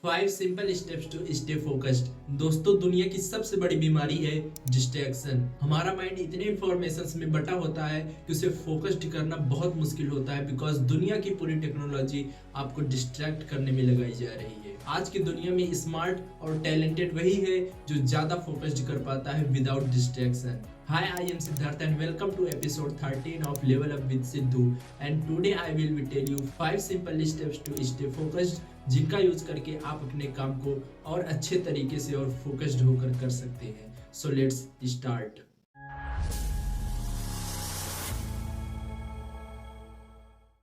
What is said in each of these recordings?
5 simple steps to stay focused. दोस्तों, दुनिया की सबसे बड़ी बीमारी है डिस्ट्रैक्शन। हमारा माइंड इतने इंफॉर्मेशंस में बटा होता है कि उसे फोकस्ड करना बहुत मुश्किल होता है, बिकॉज दुनिया की पूरी टेक्नोलॉजी आपको डिस्ट्रैक्ट करने में लगाई जा रही है। आज की दुनिया में स्मार्ट और टैलेंटेड वही है जो ज्यादा फोकस्ड कर पाता है without distraction. Hi, I am Siddharth and welcome to episode 13 of Level Up with Siddhu. And today I will be tell you 5 simple steps to stay focused, जिनका यूज करके आप अपने काम को और अच्छे तरीके से और फोकस्ड होकर कर सकते हैं। So let's start.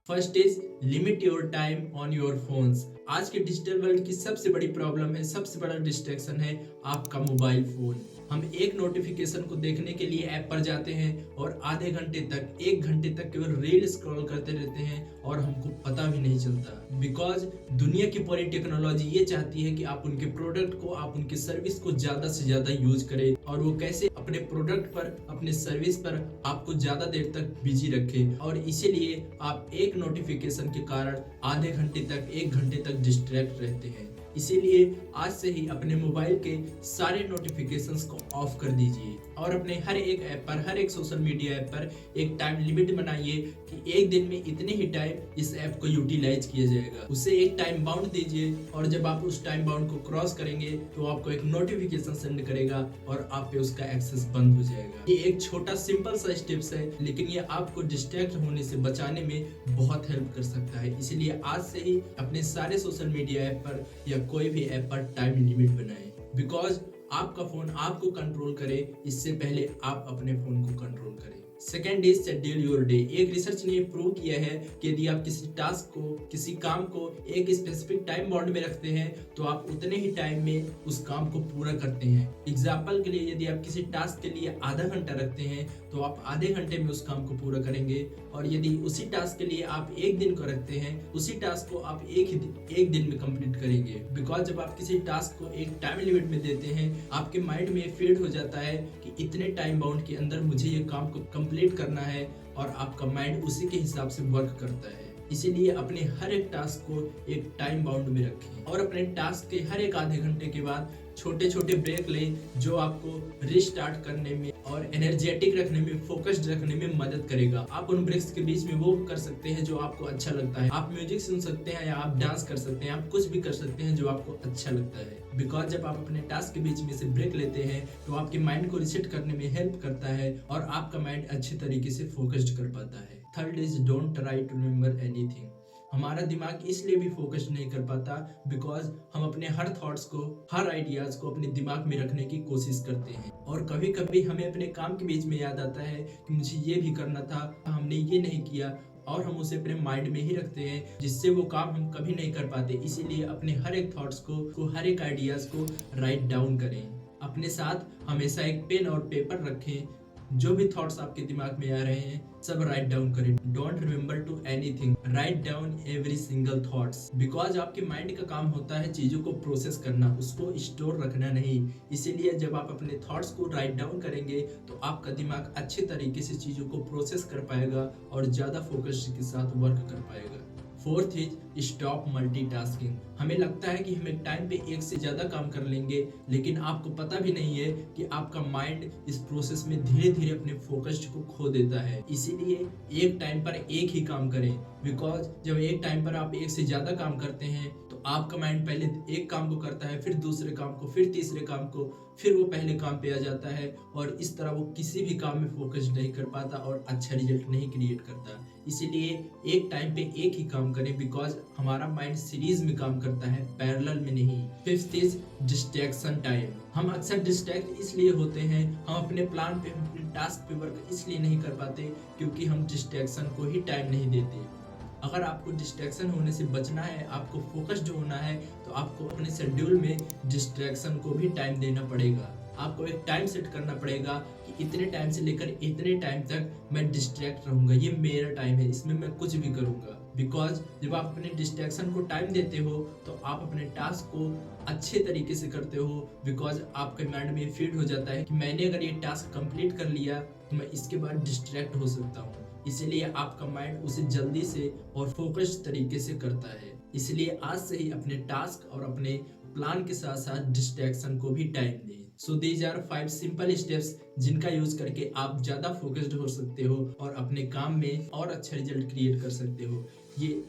First is limit your time on your phones. आज के डिजिटल वर्ल्ड की सबसे बड़ी प्रॉब्लम है, सबसे बड़ा डिस्ट्रैक्शन है आपका मोबाइल फोन। हम एक नोटिफिकेशन को देखने के लिए ऐप पर जाते हैं और आधे घंटे तक, 1 घंटे तक केवल रील स्क्रॉल करते रहते हैं और हमको पता भी नहीं चलता। बिकॉज दुनिया की पूरी टेक्नोलॉजी ये चाहती है कि आप उनके प्रोडक्ट को, आप उनकी सर्विस को ज्यादा से ज्यादा यूज करें, और वो कैसे अपने प्रोडक्ट पर, अपने सर्विस पर आपको ज्यादा देर तक बिजी रखे। और इसीलिए आप एक नोटिफिकेशन के कारण आधे घंटे तक, 1 घंटे तक डिस्ट्रैक्ट रहते हैं। इसीलिए आज से ही अपने मोबाइल के सारे नोटिफिकेशंस को ऑफ कर दीजिए और अपने हर एक ऐप पर, हर एक सोशल मीडिया ऐप पर एक टाइम लिमिट बनाइए कि एक दिन में इतने ही टाइम इस ऐप को यूटिलाइज किया जाएगा। उसे एक टाइम बाउंड दीजिए और जब आप उस टाइम बाउंड को क्रॉस करेंगे तो आपको एक नोटिफिकेशन सेंड करेगा और आप पे उसका एक्सेस बंद हो जाएगा। ये एक छोटा सिंपल सा स्टेप्स है, लेकिन ये आपको डिस्ट्रैक्ट होने से बचाने में बहुत हेल्प कर सकता है। इसीलिए आज से ही अपने सारे सोशल मीडिया ऐप पर या कोई भी ऐप पर टाइम लिमिट बनाएं, बिकॉज आपका फोन आपको कंट्रोल करे इससे पहले आप अपने फोन को कंट्रोल करें। Second is schedule your day. एक रिसर्च ने प्रूव किया है कि यदि आप किसी टास्क को, किसी काम को एक स्पेसिफिक टाइम बाउंड में रखते हैं तो आप उतने ही टाइम में उस काम को पूरा करते हैं। एग्जाम्पल के लिए, यदि आप किसी टास्क के लिए आधा घंटा रखते हैं तो आप आधे घंटे में उस काम को पूरा करेंगे, और यदि उसी टास्क के लिए आप 1 दिन को रखते हैं, उसी टास्क को आप एक दिन में कंप्लीट करेंगे। बिकॉज जब आप किसी टास्क को एक टाइम लिमिट में देते हैं, आपके माइंड में फीड हो जाता है कि इतने टाइम बाउंड के अंदर मुझे ये काम को कंप्लीट करना है, और आपका माइंड उसी के हिसाब से वर्क करता है। इसीलिए अपने हर एक टास्क को एक टाइम बाउंड में रखें और अपने टास्क के हर एक आधे घंटे के बाद छोटे छोटे ब्रेक लें, जो आपको रिस्टार्ट करने में और एनर्जेटिक रखने में, फोकस्ड रखने में मदद करेगा। आप उन ब्रेक्स के बीच में वो कर सकते हैं जो आपको अच्छा लगता है। आप म्यूजिक सुन सकते हैं या आप डांस कर सकते हैं, आप कुछ भी कर सकते हैं जो आपको अच्छा लगता है। बिकॉज जब आप अपने टास्क के बीच में से ब्रेक लेते हैं तो आपके माइंड को रिसेट करने में हेल्प करता है और आपका माइंड अच्छे तरीके से फोकस्ड कर पाता है। Third is don't try to remember anything. हमारा दिमाग इसलिए भी फोकस नहीं कर पाता बिकॉज हम अपने हर थॉट्स को, हर आइडियाज को अपने दिमाग में रखने की कोशिश करते हैं, और कभी कभी हमें अपने काम के बीच में याद आता है कि मुझे ये भी करना था, हमने ये नहीं किया, और हम उसे अपने माइंड में ही रखते हैं, जिससे वो काम हम कभी नहीं कर पाते। इसीलिए अपने हर एक थॉट्स को, हर एक आइडियाज को राइट डाउन करें। अपने साथ हमेशा एक पेन और पेपर रखें। जो भी थॉट्स आपके दिमाग में आ रहे हैं सब राइट डाउन करें। Don't remember to anything, write down every single thoughts. Because आपके माइंड का काम होता है चीजों को प्रोसेस करना, उसको स्टोर रखना नहीं। इसीलिए जब आप अपने थॉट्स को राइट डाउन करेंगे तो आपका दिमाग अच्छे तरीके से चीजों को प्रोसेस कर पाएगा और ज्यादा फोकस के साथ वर्क कर पाएगा। Fourth is stop multitasking. हमें लगता है कि हम एक टाइम पे एक से ज्यादा काम कर लेंगे, लेकिन आपको पता भी नहीं है कि आपका माइंड इस प्रोसेस में धीरे धीरे अपने फोकस को खो देता है। इसीलिए एक टाइम पर एक ही काम करें, बिकॉज जब एक टाइम पर आप एक से ज्यादा काम करते हैं तो आपका माइंड पहले एक काम को करता है, फिर दूसरे काम को, फिर तीसरे काम को, फिर वो पहले काम पे आ जाता है, और इस तरह वो किसी भी काम में फोकस नहीं कर पाता और अच्छा रिजल्ट नहीं क्रिएट करता। इसीलिए एक टाइम पे एक ही काम करें, बिकॉज हमारा माइंड सीरीज में काम करता है, पैरेलल में नहीं। Fifth is distraction time. हम अक्सर डिस्ट्रैक्ट इसलिए होते हैं, हम अपने प्लान पे, अपने टास्क पे वर्क इसलिए नहीं कर पाते क्योंकि हम डिस्ट्रैक्शन को ही टाइम नहीं देते। अगर आपको डिस्ट्रैक्शन होने से बचना है, आपको फोकस्ड होना है, तो आपको अपने शेड्यूल में डिस्ट्रैक्शन को भी टाइम देना पड़ेगा। आपको एक टाइम सेट करना पड़ेगा कि इतने टाइम से लेकर इतने टाइम तक मैं डिस्ट्रैक्ट रहूंगा, ये मेरा टाइम है, इसमें मैं कुछ भी करूंगा। बिकॉज जब आप अपने डिस्ट्रैक्शन को टाइम देते हो तो आप अपने टास्क को अच्छे तरीके से करते हो, बिकॉज आपके माइंड में फीड हो जाता है कि मैंने अगर ये टास्क कंप्लीट कर लिया तो मैं इसके बाद डिस्ट्रैक्ट हो सकता हूँ। इसीलिए आपका माइंड उसे जल्दी से और फोकस्ड तरीके से करता है। इसलिए आज से ही अपने टास्क और अपने प्लान के साथ साथ डिस्ट्रैक्शन को भी टाइम दें। So these are 5 simple steps जिनका यूज करके आप ज्यादा फोकस्ड हो सकते हो और अपने काम में और अच्छा रिजल्ट क्रिएट कर सकते हो।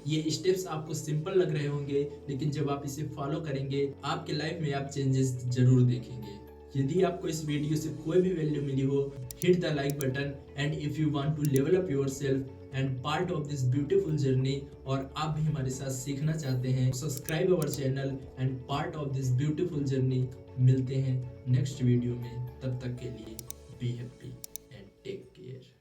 ये स्टेप्स आपको सिंपल लग रहे होंगे, लेकिन जब आप इसे फॉलो करेंगे आपके लाइफ में आप चेंजेस जरूर देखेंगे। यदि आपको इस वीडियो से कोई भी वैल्यू मिली हो, hit the like button, and if you want to level up yourself and part of this beautiful journey, और आप भी हमारे साथ सीखना चाहते हैं, subscribe our channel and part of this beautiful journey. मिलते हैं नेक्स्ट वीडियो में, तब तक के लिए be happy and take care.